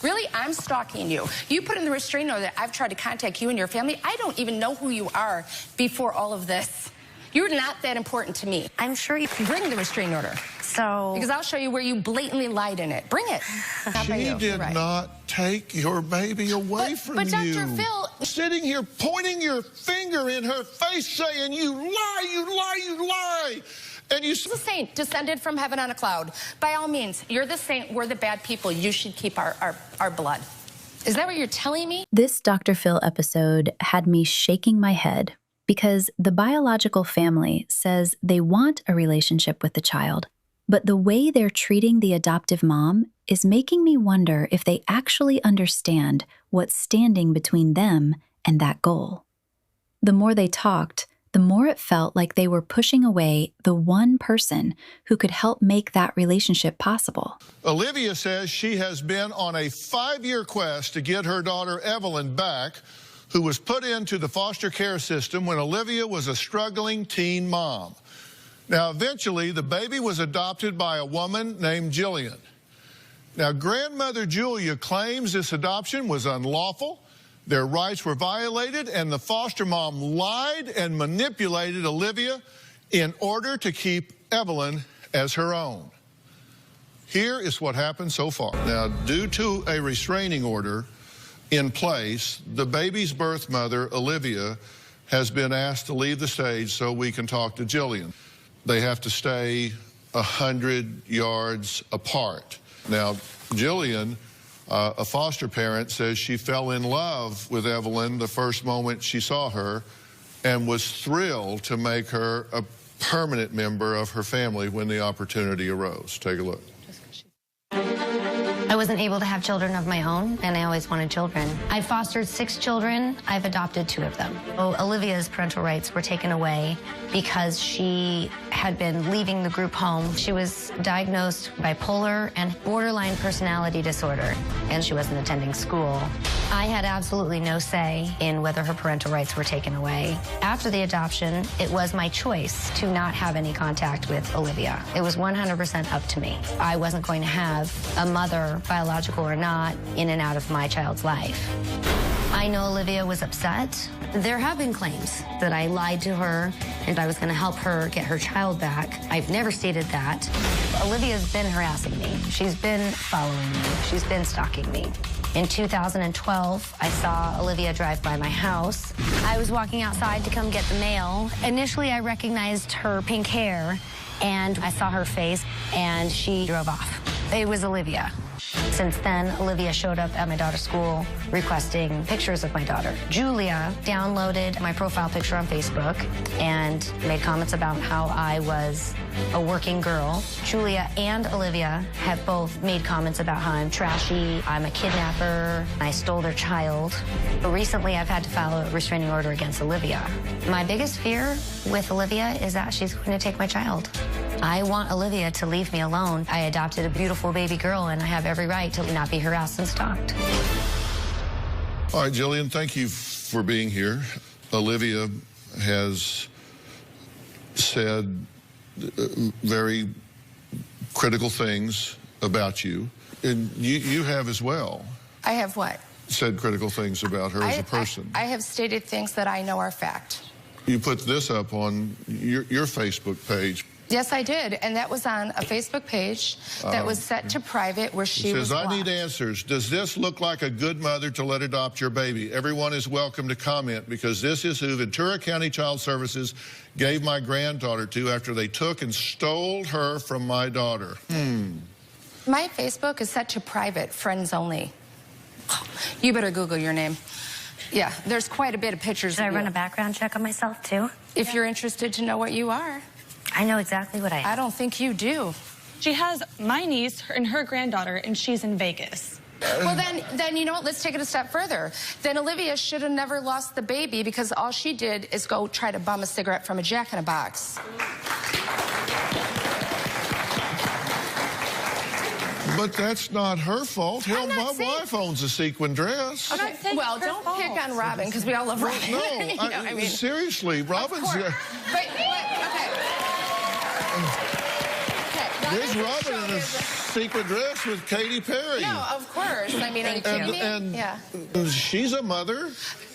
Really, I'm stalking you. You put in the restraining order that I've tried to contact you and your family. I don't even know who you are before all of this. You're not that important to me. I'm sure you can Bring the restraining order. So... Because I'll show you where you blatantly lied in it. Bring it. She did not take your baby away from you. But Dr. Phil... Sitting here pointing your finger in her face saying, you lie, you lie, you lie. And you... The saint descended from heaven on a cloud. By all means, you're the saint, we're the bad people. You should keep our blood. Is that what you're telling me? This Dr. Phil episode had me shaking my head because the biological family says they want a relationship with the child, but the way they're treating the adoptive mom is making me wonder if they actually understand what's standing between them and that goal. The more they talked, the more it felt like they were pushing away the one person who could help make that relationship possible. Olivia says she has been on a 5-year quest to get her daughter Evelyn back, who was put into the foster care system when Olivia was a struggling teen mom. Now, eventually, the baby was adopted by a woman named Jillian. Now, grandmother Julia claims this adoption was unlawful, their rights were violated, and the foster mom lied and manipulated Olivia in order to keep Evelyn as her own. Here is what happened so far. Now, due to a restraining order in place, the baby's birth mother, Olivia, has been asked to leave the stage so we can talk to Jillian. They have to stay 100 yards apart. Now, Jillian, a foster parent, says she fell in love with Evelyn the first moment she saw her and was thrilled to make her a permanent member of her family when the opportunity arose. Take a look. I wasn't able to have children of my own, and I always wanted children. I fostered 6 children. I've adopted 2 of them. Olivia's parental rights were taken away because she had been leaving the group home. She was diagnosed bipolar and borderline personality disorder, and she wasn't attending school. I had absolutely no say in whether her parental rights were taken away. After the adoption, it was my choice to not have any contact with Olivia. It was 100% up to me. I wasn't going to have a mother, biological or not, in and out of my child's life. I know Olivia was upset. There have been claims that I lied to her and I was going to help her get her child back. I've never stated that. Olivia's been harassing me. She's been following me. She's been stalking me. In 2012, I saw Olivia drive by my house. I was walking outside to come get the mail. Initially, I recognized her pink hair, and I saw her face, and she drove off. It was Olivia. Since then, Olivia showed up at my daughter's school requesting pictures of my daughter. Julia downloaded my profile picture on Facebook and made comments about how I was a working girl. Julia and Olivia have both made comments about how I'm trashy, I'm a kidnapper, I stole their child. But recently, I've had to file a restraining order against Olivia. My biggest fear with Olivia is that she's going to take my child. I want Olivia to leave me alone. I adopted a beautiful baby girl, and I have every right to not be harassed and stalked. All right, Jillian, thank you for being here. Olivia has said very critical things about you, and you have as well. I have what? Said critical things about her as a person. I have stated things that I know are fact. You put this up on your Facebook page. Yes, I did, and that was on a Facebook page that was set to private where she was blocked. I need answers. Does this look like a good mother to let adopt your baby? Everyone is welcome to comment because this is who Ventura County Child Services gave my granddaughter to after they took and stole her from my daughter. My Facebook is set to private, friends only. You better Google your name. Yeah, there's quite a bit of pictures Should of I run you. a background check on myself, too? If you're interested to know what you are. I know exactly what I am. I don't think you do. She has my niece and her granddaughter, and she's in Vegas. Well, then you know what? Let's take it a step further. Then Olivia should have never lost the baby because all she did is go try to bum a cigarette from a Jack-in-a-Box. But that's not her fault. Hell, my saying... wife owns a sequin dress. Okay, well, don't pick on Robin because we all love Robin. No, you know, I mean, seriously, Robin's... okay. Okay, There's Robin in a sequin dress with Katy Perry. No, of course. I mean, are you kidding me? And yeah. she's a mother.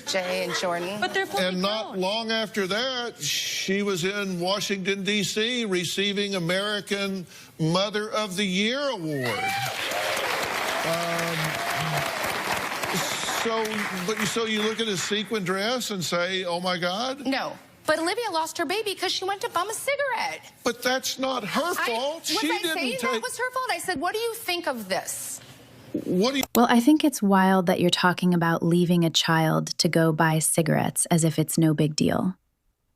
Jay and Jordan. But they're fully And not grown. long after that, she was in Washington, D.C., receiving American Mother of the Year award. So you look at a sequin dress and say, oh, my God? No. But Olivia lost her baby because she went to bum a cigarette. But that's not her fault. Was I saying that was her fault? I said, what do you think of this? What do you... Well, I think it's wild that you're talking about leaving a child to go buy cigarettes as if it's no big deal.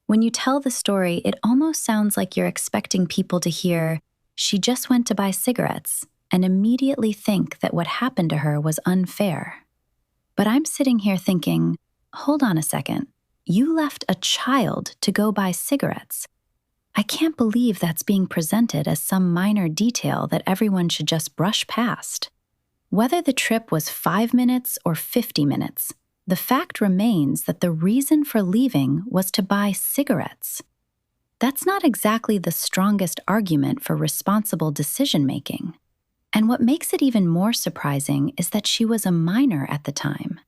When you tell the story, it almost sounds like you're expecting people to hear, she just went to buy cigarettes, and immediately think that what happened to her was unfair. But I'm sitting here thinking, hold on a second. You left a child to go buy cigarettes. I can't believe that's being presented as some minor detail that everyone should just brush past. Whether the trip was 5 minutes or 50 minutes, the fact remains that the reason for leaving was to buy cigarettes. That's not exactly the strongest argument for responsible decision-making. And what makes it even more surprising is that she was a minor at the time.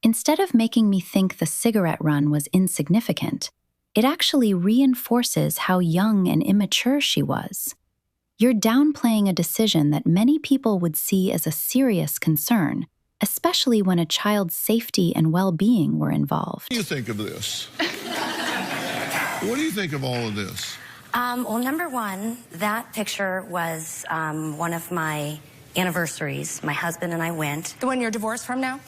Instead of making me think the cigarette run was insignificant, it actually reinforces how young and immature she was. You're downplaying a decision that many people would see as a serious concern, especially when a child's safety and well-being were involved. What do you think of this? What do you think of all of this? Well, number one, that picture was one of my anniversaries. My husband and I went. The one you're divorced from now?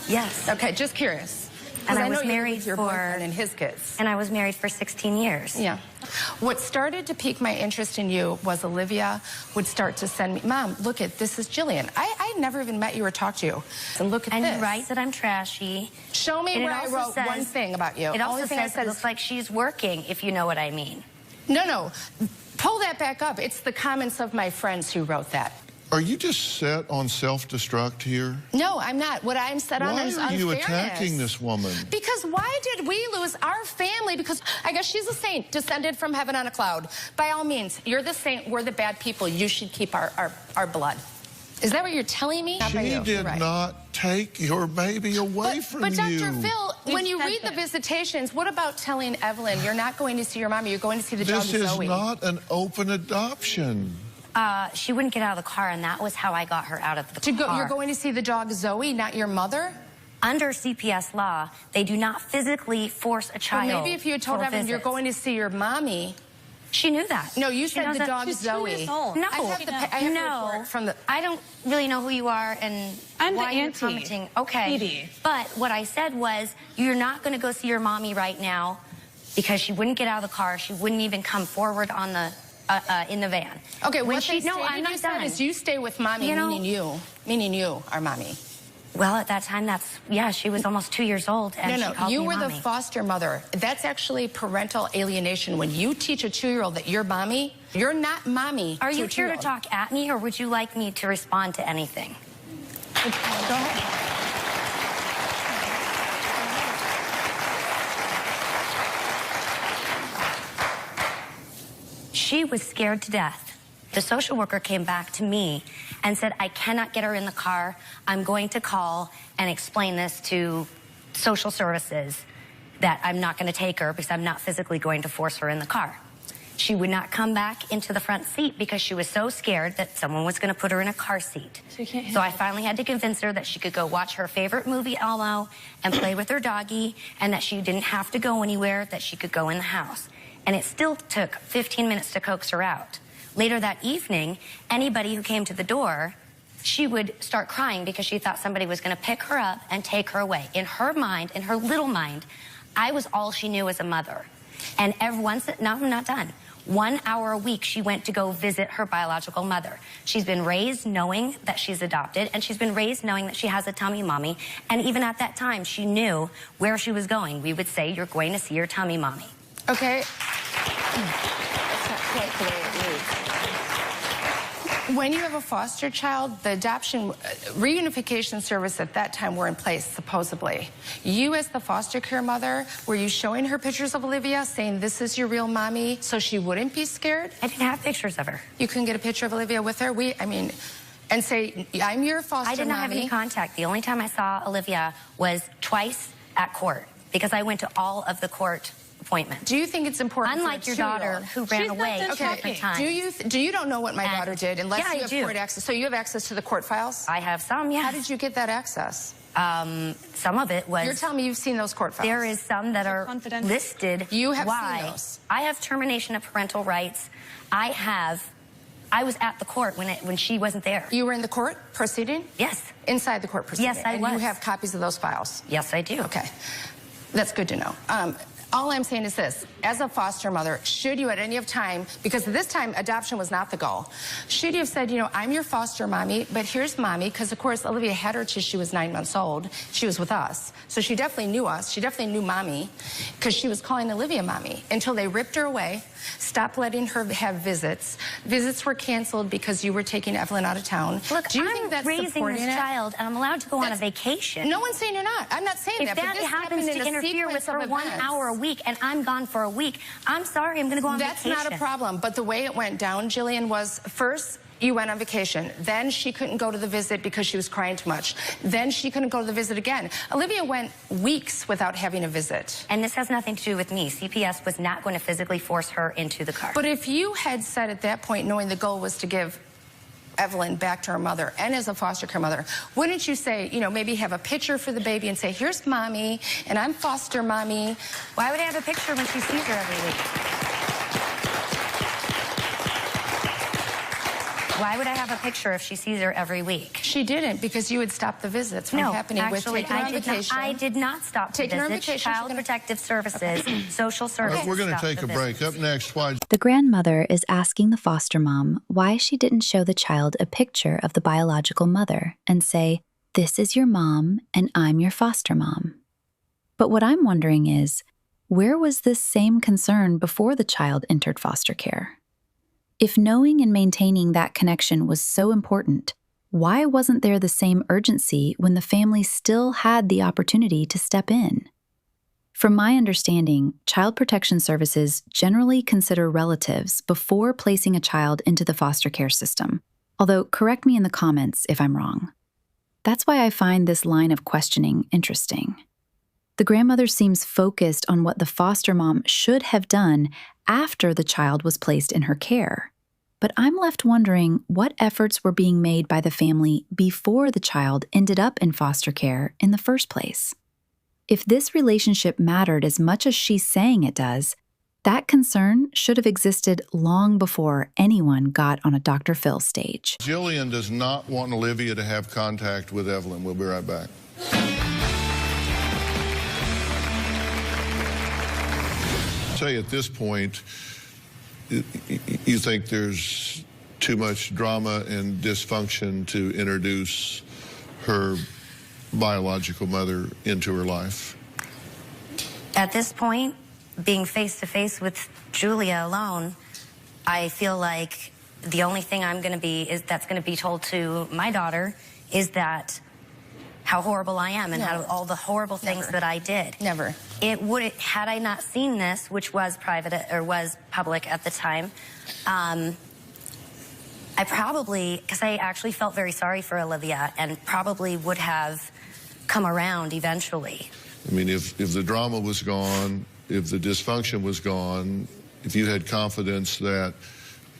Yes. Okay, just curious. And I know was you married with your for... boyfriend and his kids. And I was married for 16 years. Yeah. What started to pique my interest in you was Olivia would start to send me, Mom, look at, this is Jillian. I never even met you or talked to you. And look at and this. And you write that I'm trashy. Show me where I wrote one thing about you. It also Only thing I says said it looks like she's working, if you know what I mean. No. Pull that back up. It's the comments of my friends who wrote that. Are you just set on self-destruct here? No, I'm not. What I'm set on is unfairness. Why are you attacking this woman? Because why did we lose our family? Because I guess she's a saint, descended from heaven on a cloud. By all means, you're the saint, we're the bad people. You should keep our blood. Is that what you're telling me? She did not take your baby away from you. But Dr. Phil, when you read the visitations, what about telling Evelyn, you're not going to see your mommy, you're going to see the dog Zoe? This is not an open adoption. She wouldn't get out of the car, and that was how I got her out of the car. You're going to see the dog Zoe, not your mother? Under CPS law, they do not physically force a child. Well, maybe if you had told Evelyn you're going to see your mommy. She knew that. No, you said the dog She's Zoe. 2 years old. No, I have the report from the... I don't really know who you are and I'm why the you're auntie. commenting. Okay. Edie. But what I said was, you're not going to go see your mommy right now because she wouldn't get out of the car. She wouldn't even come forward on the in the van. Okay, when what she, they no, I'm not said done. is you stay with mommy, meaning you, our mommy. Well, at that time, she was almost 2 years old, and she called you me were mommy. the foster mother. That's actually parental alienation. When you teach a 2-year-old that you're mommy, you're not mommy. Are you here to talk at me, or would you like me to respond to anything? Go ahead. She was scared to death. The social worker came back to me and said, I cannot get her in the car. I'm going to call and explain this to social services that I'm not going to take her because I'm not physically going to force her in the car. She would not come back into the front seat because she was so scared that someone was going to put her in a car seat. So I finally had to convince her that she could go watch her favorite movie, Elmo, and play with her doggy, and that she didn't have to go anywhere, that she could go in the house. And it still took 15 minutes to coax her out. Later that evening, anybody who came to the door, she would start crying because she thought somebody was going to pick her up and take her away. In her mind, in her little mind, I was all she knew as a mother. And no, I'm not done. 1 hour a week, she went to go visit her biological mother. She's been raised knowing that she's adopted, and she's been raised knowing that she has a tummy mommy. And even at that time, she knew where she was going. We would say, you're going to see your tummy mommy. Okay. That's not quite the way it reads. When you have a foster child, the adoption reunification service at that time were in place, supposedly. You, as the foster care mother, were you showing her pictures of Olivia, saying this is your real mommy, so she wouldn't be scared? I didn't have pictures of her. You couldn't get a picture of Olivia with her? And say, I'm your foster I did not have mommy. any contact. The only time I saw Olivia was twice at court, because I went to all of the court appointments. Do you think it's important? Unlike your daughter, who ran away at different times. Do you don't know what my daughter did unless you have court access? So you have access to the court files? I have some, yes. How did you get that access? Some of it was... You're telling me you've seen those court files? There is some that are listed. You have why. seen those? I have termination of parental rights. I was at the court when she wasn't there. You were in the court proceeding? Yes. Inside the court proceeding? Yes, I was. And you have copies of those files? Yes, I do. Okay. That's good to know. All I'm saying is this. As a foster mother, should you at any of time, because this time adoption was not the goal, should you have said, I'm your foster mommy, but here's mommy, because of course Olivia had her till she was 9 months old. She was with us. So she definitely knew us. She definitely knew mommy, because she was calling Olivia mommy until they ripped her away, stopped letting her have visits. Visits were canceled because you were taking Evelyn out of town. Look, Do you I'm think that's raising supporting this it? child, and I'm allowed to go on a vacation. No one's saying you're not. I'm not saying if that. If but that this happens happened to in a interfere with sequence her of 1 events. hour a week, and I'm gone for a week, I'm sorry, I'm going to go on vacation. That's not a problem. But the way it went down, Jillian, was first you went on vacation. Then she couldn't go to the visit because she was crying too much. Then she couldn't go to the visit again. Olivia went weeks without having a visit. And this has nothing to do with me. CPS was not going to physically force her into the car. But if you had said at that point, knowing the goal was to give Evelyn back to her mother and as a foster care mother, wouldn't you say, maybe have a picture for the baby and say, here's mommy, and I'm foster mommy? Why would I have a picture when she sees her every week? Why would I have a picture if she sees her every week? She didn't, because you had stopped the visits from happening with taking her on vacation. I did not stop the visits. Child Protective Services, social services. We're going to take a break. Up next, why... The grandmother is asking the foster mom why she didn't show the child a picture of the biological mother and say, this is your mom and I'm your foster mom. But what I'm wondering is, where was this same concern before the child entered foster care? If knowing and maintaining that connection was so important, why wasn't there the same urgency when the family still had the opportunity to step in? From my understanding, Child Protection Services generally consider relatives before placing a child into the foster care system, although correct me in the comments if I'm wrong. That's why I find this line of questioning interesting. The grandmother seems focused on what the foster mom should have done after the child was placed in her care. But I'm left wondering what efforts were being made by the family before the child ended up in foster care in the first place. If this relationship mattered as much as she's saying it does, that concern should have existed long before anyone got on a Dr. Phil stage. Jillian does not want Olivia to have contact with Evelyn. We'll be right back. I'll tell you at this point, you think there's too much drama and dysfunction to introduce her biological mother into her life? At this point, being face-to-face with Julia alone, I feel like the only thing that's going to be told to my daughter is that how horrible I am and how all the horrible things that I did. Never. Had I not seen this, which was private or was public at the time, I probably, because I actually felt very sorry for Olivia and probably would have come around eventually. I mean, if the drama was gone, if the dysfunction was gone, if you had confidence that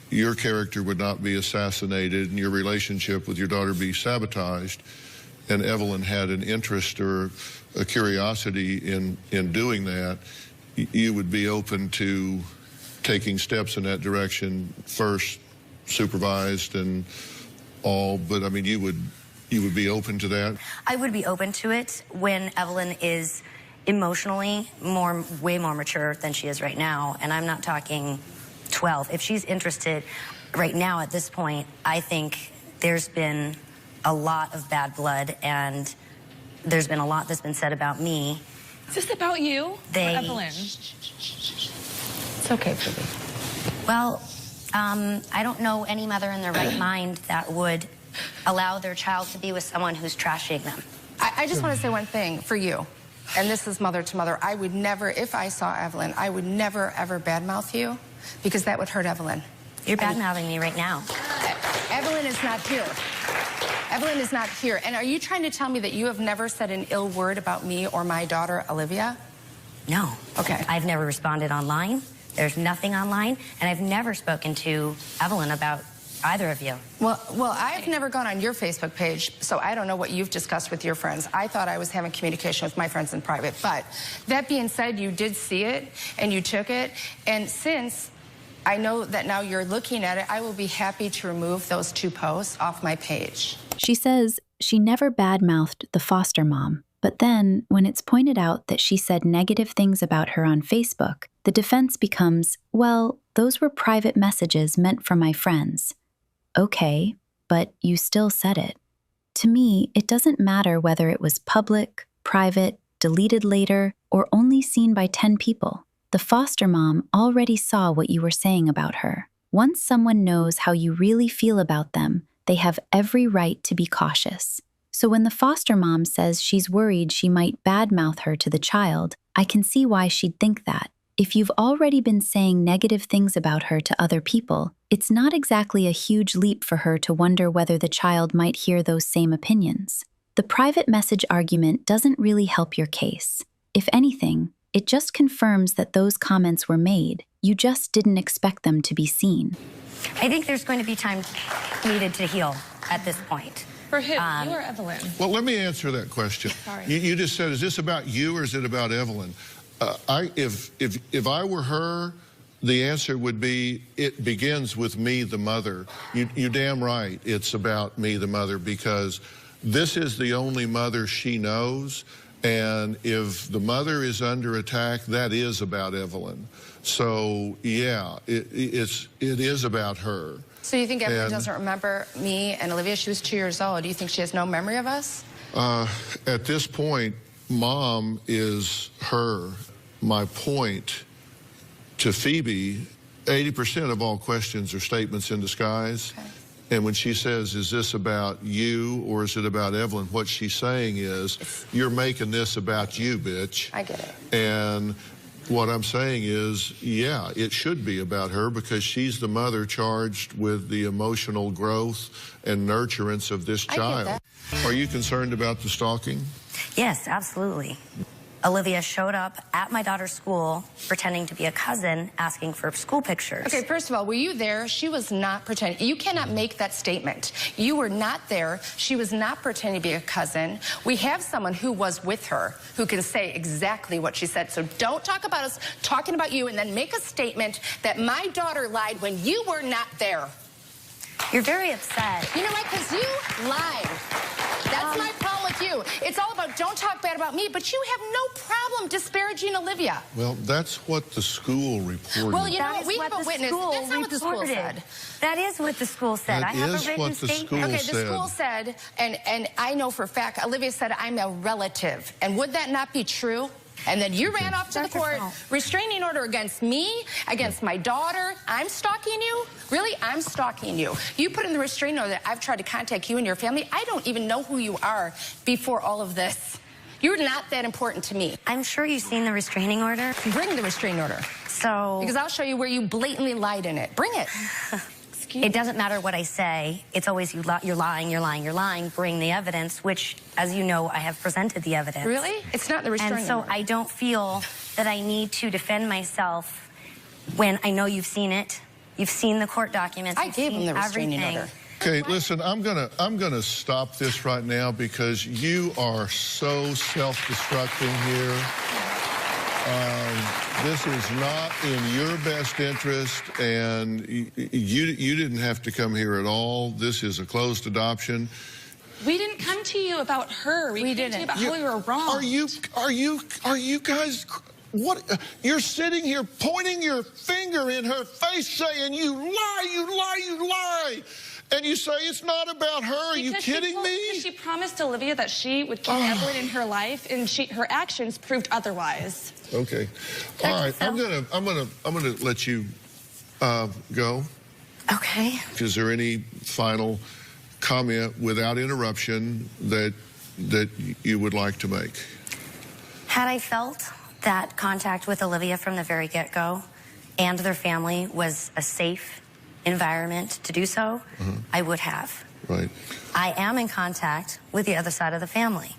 your character would not be assassinated and your relationship with your daughter be sabotaged, and Evelyn had an interest or a curiosity in doing that, you would be open to taking steps in that direction, first supervised and all, but I mean, you would be open to that? I would be open to it when Evelyn is emotionally way more mature than she is right now, and I'm not talking 12. If she's interested right now at this point, I think there's been a lot of bad blood, and there's been a lot that's been said about me. Is this about you or Evelyn? It's okay, Phoebe. Well, I don't know any mother in their right mind that would allow their child to be with someone who's trashing them. I just want to say one thing for you, and this is mother to mother. I would never, if I saw Evelyn, I would never, ever badmouth you, because that would hurt Evelyn. You're badmouthing me right now. Evelyn is not here. Evelyn is not here. And are you trying to tell me that you have never said an ill word about me or my daughter, Olivia? No. Okay. I've never responded online. There's nothing online. And I've never spoken to Evelyn about either of you. Well, I've never gone on your Facebook page, so I don't know what you've discussed with your friends. I thought I was having communication with my friends in private. But that being said, you did see it, and you took it. And since I know that now you're looking at it, I will be happy to remove those 2 posts off my page. She says she never badmouthed the foster mom, but then when it's pointed out that she said negative things about her on Facebook, the defense becomes, well, those were private messages meant for my friends. Okay, but you still said it. To me, it doesn't matter whether it was public, private, deleted later, or only seen by 10 people. The foster mom already saw what you were saying about her. Once someone knows how you really feel about them, they have every right to be cautious. So when the foster mom says she's worried she might badmouth her to the child, I can see why she'd think that. If you've already been saying negative things about her to other people, it's not exactly a huge leap for her to wonder whether the child might hear those same opinions. The private message argument doesn't really help your case. If anything, it just confirms that those comments were made. You just didn't expect them to be seen. I think there's going to be time needed to heal at this point. For who? You or Evelyn? Well, let me answer that question. Sorry. You just said, is this about you or is it about Evelyn? If I were her, the answer would be, it begins with me, the mother. You're damn right, it's about me, the mother, because this is the only mother she knows. And if the mother is under attack, that is about Evelyn. So, yeah, it is about her. So you think Evelyn doesn't remember me and Olivia? She was 2 years old. Do you think she has no memory of us? At this point, Mom is her. My point to Phoebe, 80% of all questions are statements in disguise. Okay. And when she says, is this about you or is it about Evelyn, what she's saying is, you're making this about you, bitch. I get it. And what I'm saying is, yeah, it should be about her because she's the mother charged with the emotional growth and nurturance of this child. I get that. Are you concerned about the stalking? Yes, absolutely. Olivia showed up at my daughter's school pretending to be a cousin, asking for school pictures. Okay, first of all, were you there? She was not pretending. You cannot make that statement. You were not there. She was not pretending to be a cousin. We have someone who was with her who can say exactly what she said. So don't talk about us talking about you and then make a statement that my daughter lied when you were not there. You're very upset. You know why? Because you lied. That's my problem with you. It's all about don't talk bad about me, but you have no problem disparaging Olivia. Well, that's what the school reported. Well, you know what? We have a witness. That's not what the school said. That is what the school said. I have a written statement. Okay, the school said, and I know for a fact, Olivia said, I'm a relative. And would that not be true? And then you ran off to the court, restraining order against me, against my daughter. I'm stalking you? Really? I'm stalking you. You put in the restraining order that I've tried to contact you and your family. I don't even know who you are before all of this. You're not that important to me. I'm sure you've seen the restraining order. Bring the restraining order. So... Because I'll show you where you blatantly lied in it. Bring it. It doesn't matter what I say. It's always you're lying, you're lying, you're lying. Bring the evidence, which, as you know, I have presented the evidence. Really? It's not the restraining order. And so I don't feel that I need to defend myself when I know you've seen it. You've seen the court documents. I gave him the restraining order. Okay, listen, I'm gonna stop this right now because you are so self-destructing here. This is not in your best interest, and you didn't have to come here at all. This is a closed adoption. We didn't come to you about her. We came to you about how we were wrong. Are you guys? What? You're sitting here pointing your finger in her face, saying, "You lie, you lie, you lie." And you say it's not about her. Are you kidding me? She promised Olivia that she would keep Evelyn in her life, and her actions proved otherwise. Okay, all right. I'm gonna let you go. Okay. Is there any final comment without interruption that you would like to make? Had I felt that contact with Olivia from the very get-go and their family was a safe environment to do so, I would have. Right. I am in contact with the other side of the family.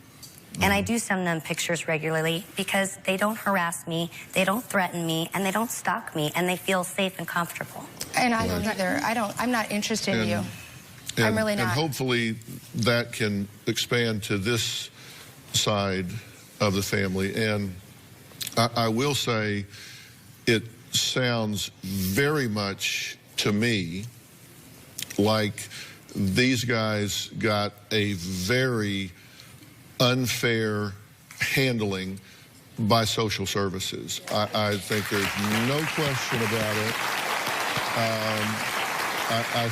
And I do send them pictures regularly because they don't harass me, they don't threaten me, and they don't stalk me, and they feel safe and comfortable. And I don't either. I'm not interested in you. I'm really not. And hopefully that can expand to this side of the family. And I will say it sounds very much to me like these guys got a very unfair handling by social services. I think there's no question about it. I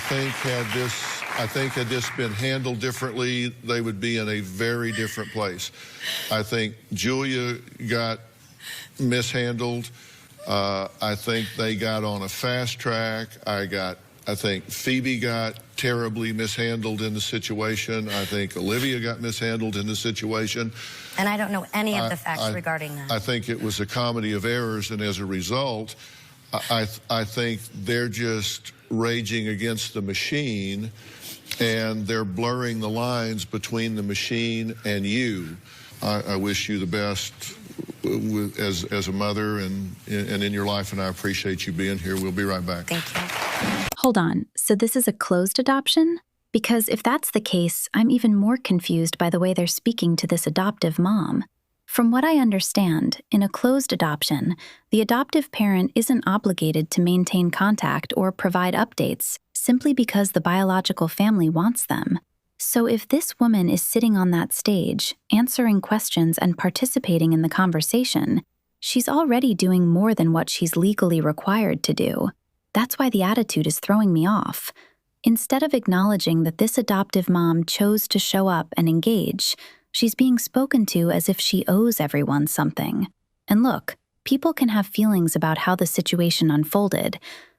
think had this been handled differently, they would be in a very different place. I think Julia got mishandled. I think they got on a fast track. I think Phoebe got terribly mishandled in the situation. I think Olivia got mishandled in the situation. And I don't know any of the facts regarding that. I think it was a comedy of errors, and as a result, I think they're just raging against the machine, and they're blurring the lines between the machine and you. I wish you the best as a mother and in your life, and I appreciate you being here. We'll be right back. Thank you. Hold on, so this is a closed adoption? Because if that's the case, I'm even more confused by the way they're speaking to this adoptive mom. From what I understand, in a closed adoption, the adoptive parent isn't obligated to maintain contact or provide updates simply because the biological family wants them. So if this woman is sitting on that stage, answering questions and participating in the conversation, she's already doing more than what she's legally required to do. That's why the attitude is throwing me off. Instead of acknowledging that this adoptive mom chose to show up and engage, she's being spoken to as if she owes everyone something. And look, people can have feelings about how the situation unfolded,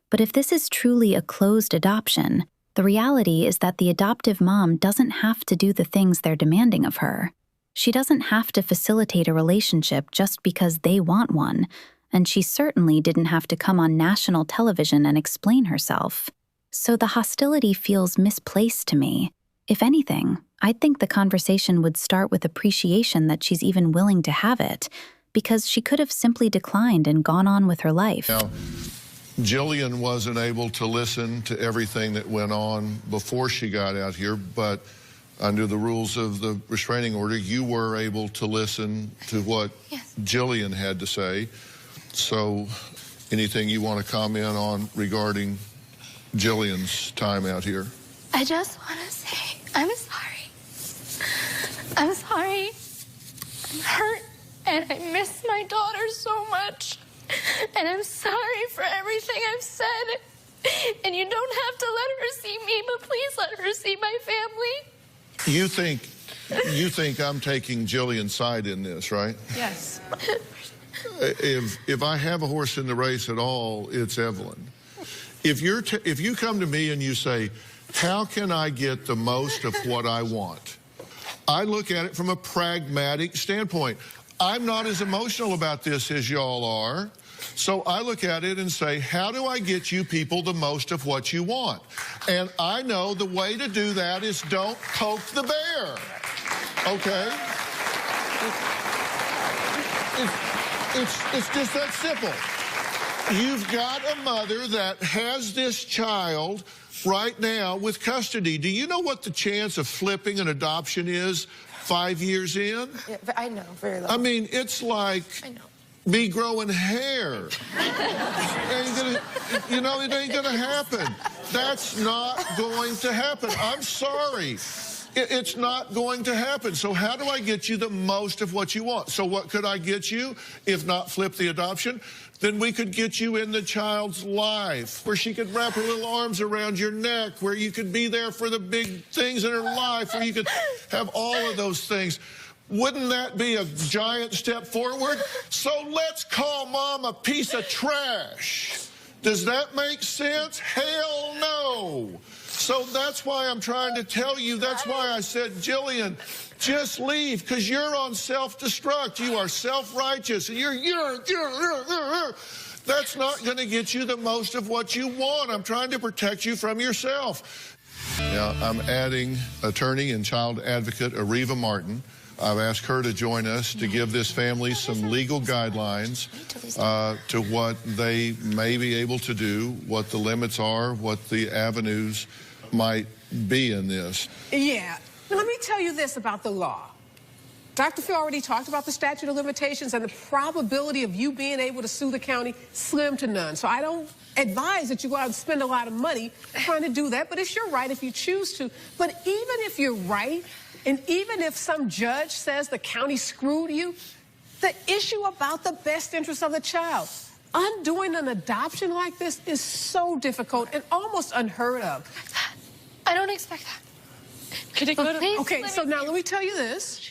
but if this is truly a closed adoption, the reality is that the adoptive mom doesn't have to do the things they're demanding of her. She doesn't have to facilitate a relationship just because they want one, and she certainly didn't have to come on national television and explain herself. So the hostility feels misplaced to me. If anything, I'd think the conversation would start with appreciation that she's even willing to have it, because she could have simply declined and gone on with her life. Now, Jillian wasn't able to listen to everything that went on before she got out here, but under the rules of the restraining order, you were able to listen to what Jillian had to say. So anything you want to comment on regarding Jillian's time out here? I just want to say I'm sorry. I'm sorry. I'm hurt, and I miss my daughter so much. And I'm sorry for everything I've said. And you don't have to let her see me, but please let her see my family. You think I'm taking Jillian's side in this, right? Yes. If I have a horse in the race at all, it's Evelyn. If you come to me and you say, how can I get the most of what I want? I look at it from a pragmatic standpoint. I'm not as emotional about this as y'all are. So I look at it and say, how do I get you people the most of what you want? And I know the way to do that is don't poke the bear. Okay? It's just that simple. You've got a mother that has this child right now with custody. Do you know what the chance of flipping an adoption is 5 years in? Yeah, I know, very low. I mean, it's like me growing hair. It ain't gonna happen. That's not going to happen. I'm sorry. It's not going to happen. So how do I get you the most of what you want? So what could I get you if not flip the adoption? Then we could get you in the child's life, where she could wrap her little arms around your neck, where you could be there for the big things in her life, where you could have all of those things. Wouldn't that be a giant step forward? So let's call Mom a piece of trash Does that make sense? Hell no. So that's why I'm trying to tell you, that's why I said, Jillian, just leave, because you're on self-destruct. You are self-righteous. That's not going to get you the most of what you want. I'm trying to protect you from yourself. Now, I'm adding attorney and child advocate Areva Martin. I've asked her to join us to give this family some legal guidelines to what they may be able to do, what the limits are, what the avenues might be in this. Yeah. Let me tell you this about the law. Dr. Phil already talked about the statute of limitations, and the probability of you being able to sue the county, slim to none. So I don't advise that you go out and spend a lot of money trying to do that, but it's your right if you choose to. But even if you're right, and even if some judge says the county screwed you, the issue about the best interest of the child, undoing an adoption like this is so difficult and almost unheard of. I don't expect that. Could it go to... Please Okay, so now let me tell you this.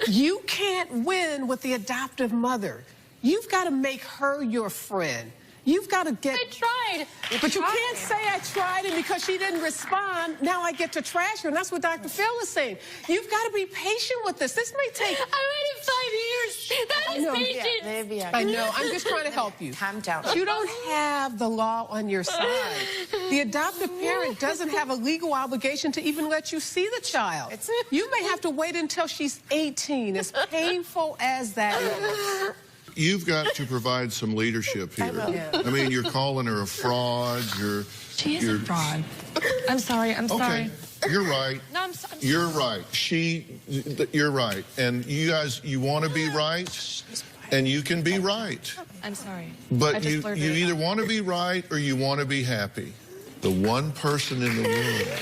You can't win with the adoptive mother. You've got to make her your friend. You've got to get... I tried. But you can't say I tried, and because she didn't respond, now I get to trash her. And that's what Dr. Phil is saying. You've got to be patient with this. This may take... I waited 5 years. That is patience. Olivia. I know. I'm just trying to help you. Calm down. You don't have the law on your side. The adoptive parent doesn't have a legal obligation to even let you see the child. You may have to wait until she's 18, as painful as that is. You've got to provide some leadership here. I mean, you're calling her a fraud. She is a fraud. I'm sorry. I'm sorry. Okay, you're right. No, I'm sorry. You're right. You're right. And you guys, you want to be right, and you can be right. I'm sorry. But you either want to be right or you want to be happy. The one person in the world.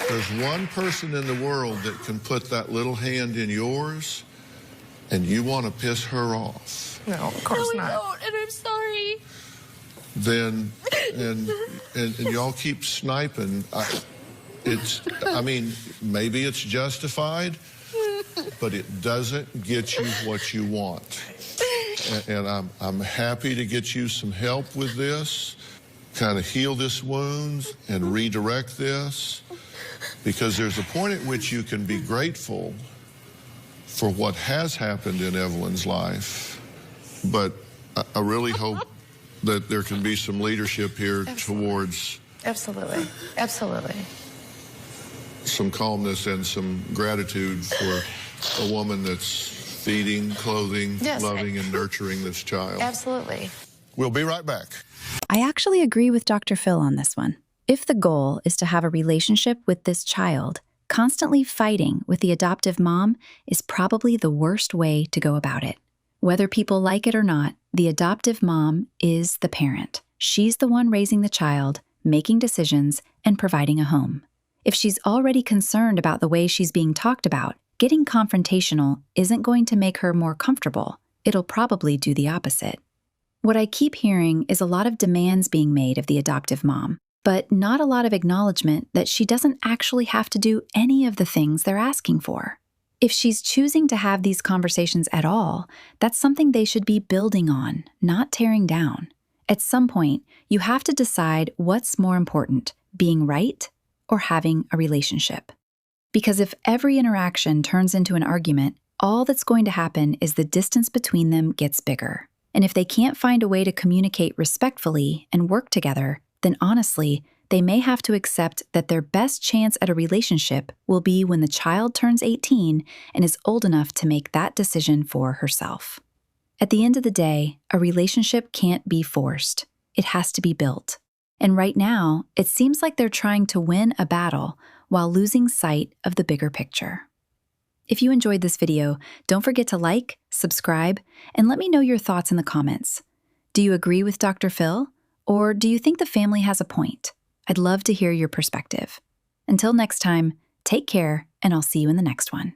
There's one person in the world that can put that little hand in yours, and you want to piss her off. No, of course No, I not. don't, and I'm sorry. Then, and y'all keep sniping. I mean, maybe it's justified, but it doesn't get you what you want. And I'm happy to get you some help with this, kind of heal this wound and redirect this. Because there's a point at which you can be grateful for what has happened in Evelyn's life, but I really hope that there can be some leadership here towards Absolutely. Absolutely. some calmness and some gratitude for a woman that's feeding, clothing, Yes, loving, and nurturing this child. Absolutely. We'll be right back. I actually agree with Dr. Phil on this one. If the goal is to have a relationship with this child, constantly fighting with the adoptive mom is probably the worst way to go about it. Whether people like it or not, the adoptive mom is the parent. She's the one raising the child, making decisions, and providing a home. If she's already concerned about the way she's being talked about, getting confrontational isn't going to make her more comfortable. It'll probably do the opposite. What I keep hearing is a lot of demands being made of the adoptive mom, but not a lot of acknowledgement that she doesn't actually have to do any of the things they're asking for. If she's choosing to have these conversations at all, that's something they should be building on, not tearing down. At some point, you have to decide what's more important, being right or having a relationship. Because if every interaction turns into an argument, all that's going to happen is the distance between them gets bigger. And if they can't find a way to communicate respectfully and work together, then honestly, they may have to accept that their best chance at a relationship will be when the child turns 18 and is old enough to make that decision for herself. At the end of the day, a relationship can't be forced. It has to be built. And right now, it seems like they're trying to win a battle while losing sight of the bigger picture. If you enjoyed this video, don't forget to like, subscribe, and let me know your thoughts in the comments. Do you agree with Dr. Phil? Or do you think the family has a point? I'd love to hear your perspective. Until next time, take care, and I'll see you in the next one.